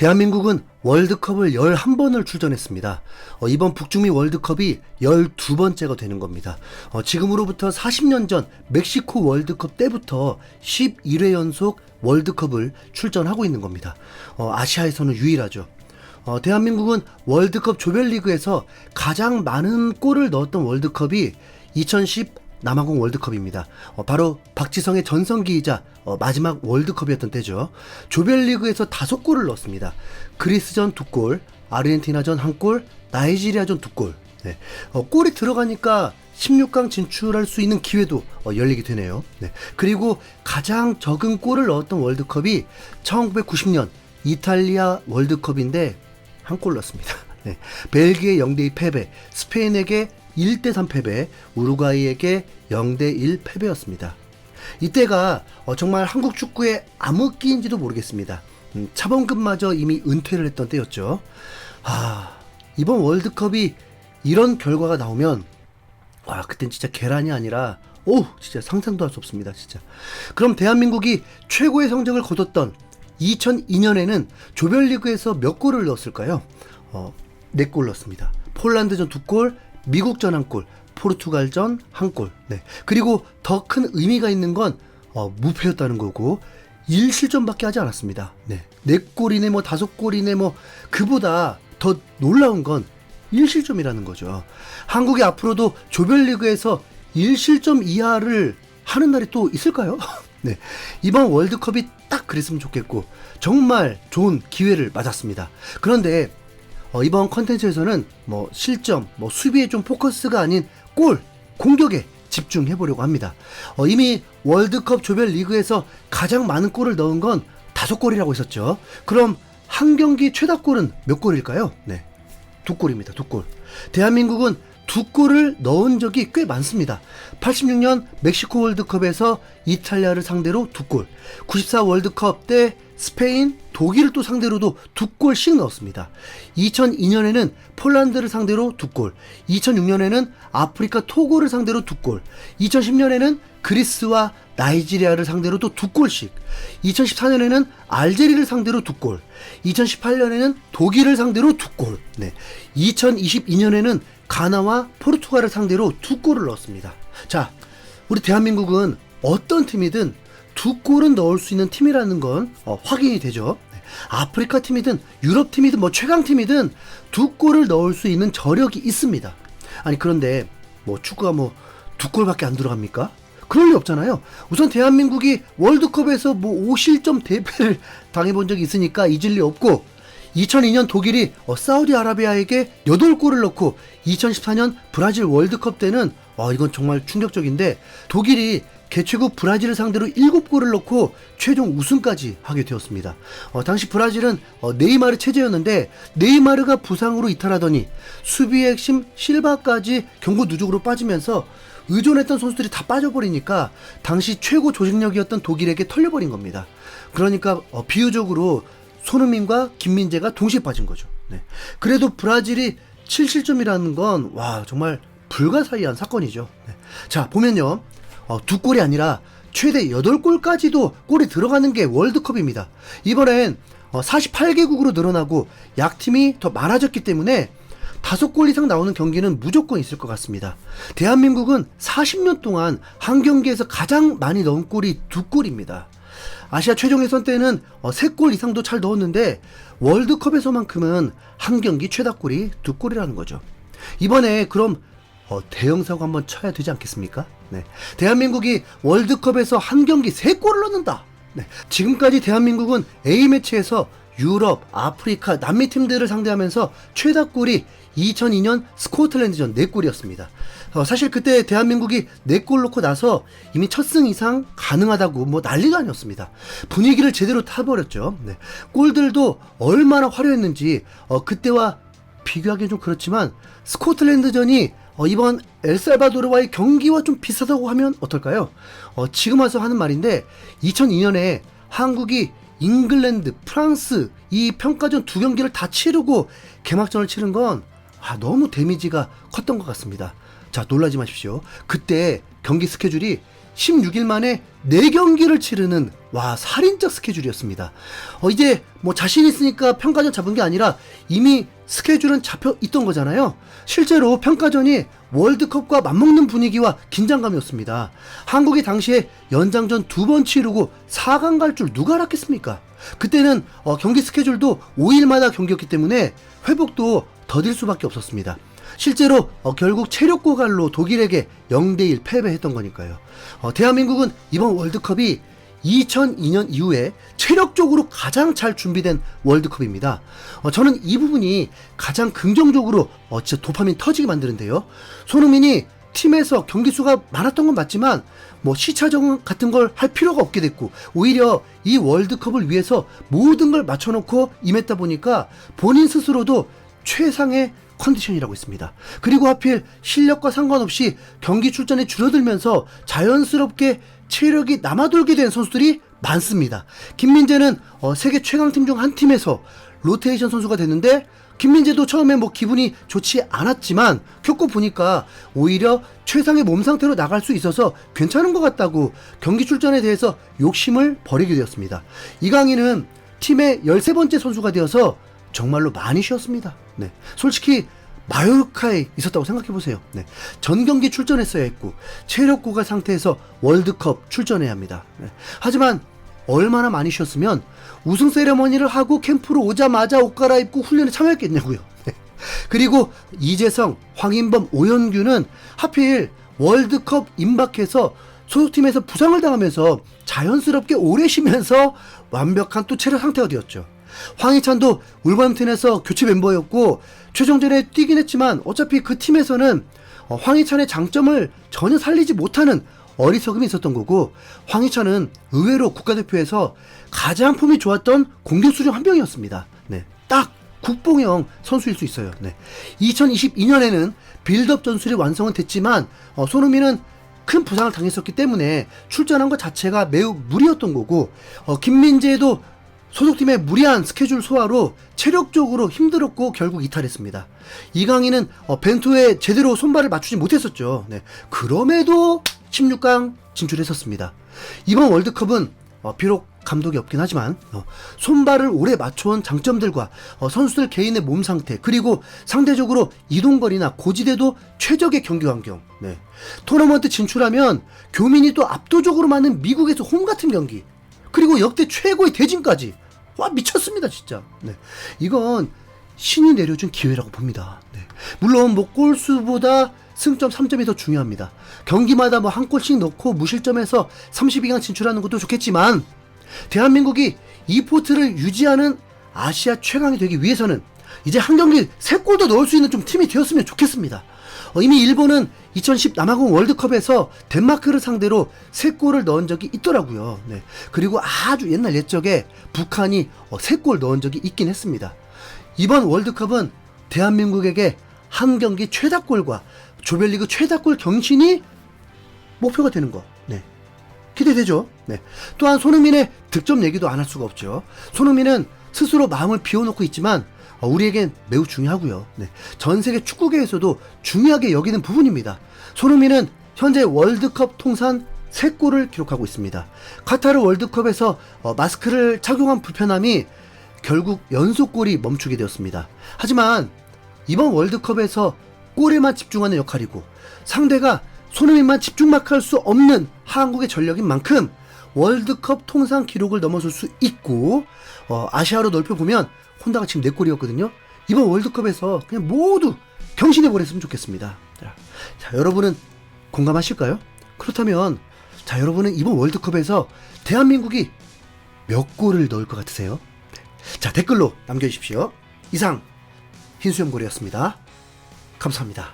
대한민국은 월드컵을 11번을 출전했습니다. 이번 북중미 월드컵이 12번째가 되는 겁니다. 지금으로부터 40년 전 멕시코 월드컵 때부터 11회 연속 월드컵을 출전하고 있는 겁니다. 아시아에서는 유일하죠. 대한민국은 월드컵 조별리그에서 가장 많은 골을 넣었던 월드컵이 2010 남아공 월드컵입니다. 바로 박지성의 전성기이자 마지막 월드컵이었던 때죠. 조별리그에서 5골을 넣었습니다. 그리스전 2골, 아르헨티나전 1골, 나이지리아전 2골. 네. 골이 들어가니까 16강 진출할 수 있는 기회도 열리게 되네요. 네. 그리고 가장 적은 골을 넣었던 월드컵이 1990년 이탈리아 월드컵인데 1골 넣었습니다. 네. 벨기에 0대2 패배, 스페인에게 1대3 패배, 우루과이에게 0대1 패배였습니다. 이때가 정말 한국 축구의 암흑기인지도 모르겠습니다. 차범근마저 이미 은퇴를 했던 때였죠. 이번 월드컵이 이런 결과가 나오면 그땐 진짜 계란이 아니라 진짜 상상도 할 수 없습니다. 진짜. 그럼 대한민국이 최고의 성적을 거뒀던 2002년에는 조별리그에서 몇 골을 넣었을까요? 4골 넣었습니다. 폴란드전 2골, 미국전 1골, 포르투갈전 1골. 네. 그리고 더 큰 의미가 있는 건 무패였다는 거고 1실점밖에 하지 않았습니다. 네. 4골이네 5골이네 그보다 더 놀라운 건 1실점이라는 거죠. 한국이 앞으로도 조별리그에서 1실점 이하를 하는 날이 또 있을까요? 네. 이번 월드컵이 딱 그랬으면 좋겠고 정말 좋은 기회를 맞았습니다. 그런데 이번 컨텐츠에서는 실점, 수비에 좀 포커스가 아닌 골, 공격에 집중해보려고 합니다. 이미 월드컵 조별리그에서 가장 많은 골을 넣은 건 5골이라고 했었죠. 그럼 한 경기 최다골은 몇 골일까요? 네, 2골입니다. 2골. 대한민국은 2골을 넣은 적이 꽤 많습니다. 86년 멕시코 월드컵에서 이탈리아를 상대로 2골, 94 월드컵 때 스페인, 독일을 또 상대로도 2골씩 넣었습니다. 2002년에는 폴란드를 상대로 2골, 2006년에는 아프리카 토고를 상대로 2골, 2010년에는 그리스와 나이지리아를 상대로도 2골씩, 2014년에는 알제리를 상대로 2골, 2018년에는 독일을 상대로 2골, 2022년에는 가나와 포르투갈을 상대로 2골을 넣었습니다. 자, 우리 대한민국은 어떤 팀이든 2골은 넣을 수 있는 팀이라는 건 확인이 되죠. 아프리카 팀이든 유럽 팀이든 최강 팀이든 2골을 넣을 수 있는 저력이 있습니다. 아니 그런데 축구가 2골밖에 안 들어갑니까? 그럴 리 없잖아요. 우선 대한민국이 월드컵에서 5실점 대패를 당해본 적이 있으니까 잊을 리 없고 2002년 독일이 사우디아라비아에게 8골을 넣고 2014년 브라질 월드컵 때는 이건 정말 충격적인데 독일이 개최국 브라질을 상대로 7골을 넣고 최종 우승까지 하게 되었습니다. 당시 브라질은 네이마르 체제였는데 네이마르가 부상으로 이탈하더니 수비의 핵심 실바까지 경고 누적으로 빠지면서 의존했던 선수들이 다 빠져버리니까 당시 최고 조직력이었던 독일에게 털려버린 겁니다. 그러니까 비유적으로 손흥민과 김민재가 동시에 빠진 거죠. 네. 그래도 브라질이 7실점이라는 건 정말 불가사의한 사건이죠. 네. 자, 보면요. 2골이 아니라 최대 8골까지도 골이 들어가는 게 월드컵입니다. 이번엔 48개국으로 늘어나고 약팀이 더 많아졌기 때문에 5골 이상 나오는 경기는 무조건 있을 것 같습니다. 대한민국은 40년 동안 한 경기에서 가장 많이 넣은 골이 2골입니다. 아시아 최종 예선 때는 3골 이상도 잘 넣었는데 월드컵에서만큼은 한 경기 최다골이 2골이라는 거죠. 이번에 그럼 대형사고 한번 쳐야 되지 않겠습니까? 네. 대한민국이 월드컵에서 한 경기 3골을 넣는다. 네. 지금까지 대한민국은 A매치에서 유럽, 아프리카, 남미 팀들을 상대하면서 최다골이 2002년 스코틀랜드전 4골이었습니다. 사실 그때 대한민국이 4골 넣고 나서 이미 첫 승 이상 가능하다고 난리가 아니었습니다. 분위기를 제대로 타버렸죠. 네. 골들도 얼마나 화려했는지 그때와 비교하기는 좀 그렇지만 스코틀랜드전이 이번 엘살바도르와의 경기와 좀 비슷하다고 하면 어떨까요? 지금 와서 하는 말인데 2002년에 한국이 잉글랜드, 프랑스 이 평가전 2경기를 다 치르고 개막전을 치른 건 너무 데미지가 컸던 것 같습니다. 자, 놀라지 마십시오. 그때 경기 스케줄이 16일 만에 4경기를 치르는 살인적 스케줄이었습니다. 이제 뭐 자신 있으니까 평가전 잡은 게 아니라 이미 스케줄은 잡혀 있던 거잖아요. 실제로 평가전이 월드컵과 맞먹는 분위기와 긴장감이었습니다. 한국이 당시에 연장전 2번 치르고 4강 갈 줄 누가 알았겠습니까? 그때는 경기 스케줄도 5일마다 경기였기 때문에 회복도 더딜 수밖에 없었습니다. 실제로 결국 체력 고갈로 독일에게 0대1 패배했던 거니까요. 대한민국은 이번 월드컵이 2002년 이후에 체력적으로 가장 잘 준비된 월드컵입니다. 저는 이 부분이 가장 긍정적으로 진짜 도파민 터지게 만드는데요. 손흥민이 팀에서 경기 수가 많았던 건 맞지만 뭐 시차 적응 같은 걸 할 필요가 없게 됐고, 오히려 이 월드컵을 위해서 모든 걸 맞춰놓고 임했다 보니까 본인 스스로도 최상의 컨디션이라고 했습니다. 그리고 하필 실력과 상관없이 경기 출전이 줄어들면서 자연스럽게 체력이 남아돌게 된 선수들이 많습니다. 김민재는 세계 최강팀 중 한 팀에서 로테이션 선수가 됐는데, 김민재도 처음에 뭐 기분이 좋지 않았지만 겪고 보니까 오히려 최상의 몸 상태로 나갈 수 있어서 괜찮은 것 같다고 경기 출전에 대해서 욕심을 버리게 되었습니다. 이강인은 팀의 13번째 선수가 되어서 정말로 많이 쉬었습니다. 네. 솔직히 마요르카에 있었다고 생각해보세요. 네. 전 경기 출전했어야 했고 체력 고갈 상태에서 월드컵 출전해야 합니다. 네. 하지만 얼마나 많이 쉬었으면 우승 세레머니를 하고 캠프로 오자마자 옷 갈아입고 훈련에 참여했겠냐고요. 네. 그리고 이재성, 황인범, 오현규는 하필 월드컵 임박해서 소속팀에서 부상을 당하면서 자연스럽게 오래 쉬면서 완벽한 또 체력 상태가 되었죠. 황희찬도 울버햄튼에서 교체 멤버였고 최종전에 뛰긴 했지만 어차피 그 팀에서는 황희찬의 장점을 전혀 살리지 못하는 어리석음이 있었던 거고, 황희찬은 의외로 국가대표에서 가장 폼이 좋았던 공격수 중 한 명이었습니다. 네, 딱 국뽕형 선수일 수 있어요. 네. 2022년에는 빌드업 전술이 완성은 됐지만 손흥민은 큰 부상을 당했었기 때문에 출전한 것 자체가 매우 무리였던 거고, 김민재도 소속팀의 무리한 스케줄 소화로 체력적으로 힘들었고 결국 이탈했습니다. 이강인은 벤투에 제대로 손발을 맞추지 못했었죠. 네. 그럼에도 16강 진출했었습니다. 이번 월드컵은 비록 감독이 없긴 하지만 손발을 오래 맞춰온 장점들과 선수들 개인의 몸 상태, 그리고 상대적으로 이동거리나 고지대도 최적의 경기 환경, 네. 토너먼트 진출하면 교민이 또 압도적으로 많은 미국에서 홈 같은 경기, 그리고 역대 최고의 대진까지, 미쳤습니다 진짜. 네. 이건 신이 내려준 기회라고 봅니다. 네. 물론 뭐 골수보다 승점 3점이 더 중요합니다. 경기마다 뭐 한 골씩 넣고 무실점해서 32강 진출하는 것도 좋겠지만, 대한민국이 이 포트를 유지하는 아시아 최강이 되기 위해서는 이제 한 경기 3골도 넣을 수 있는 좀 팀이 되었으면 좋겠습니다. 이미 일본은 2010 남아공 월드컵에서 덴마크를 상대로 3골을 넣은 적이 있더라고요. 네. 그리고 아주 옛날 옛적에 북한이 3골 넣은 적이 있긴 했습니다. 이번 월드컵은 대한민국에게 한 경기 최다골과 조별리그 최다골 경신이 목표가 되는 거, 네. 기대되죠. 네. 또한 손흥민의 득점 얘기도 안 할 수가 없죠. 손흥민은 스스로 마음을 비워놓고 있지만 우리에겐 매우 중요하고요. 네. 전 세계 축구계에서도 중요하게 여기는 부분입니다. 손흥민은 현재 월드컵 통산 3골을 기록하고 있습니다. 카타르 월드컵에서 마스크를 착용한 불편함이 결국 연속골이 멈추게 되었습니다. 하지만 이번 월드컵에서 골에만 집중하는 역할이고 상대가 손흥민만 집중마크할 수 없는 한국의 전력인 만큼 월드컵 통산 기록을 넘어설 수 있고, 아시아로 넓혀보면 혼다가 지금 4골이었거든요. 이번 월드컵에서 그냥 모두 경신해버렸으면 좋겠습니다. 자, 여러분은 공감하실까요? 그렇다면 자, 여러분은 이번 월드컵에서 대한민국이 몇 골을 넣을 것 같으세요? 자, 댓글로 남겨주십시오. 이상 흰수염고래였습니다. 감사합니다.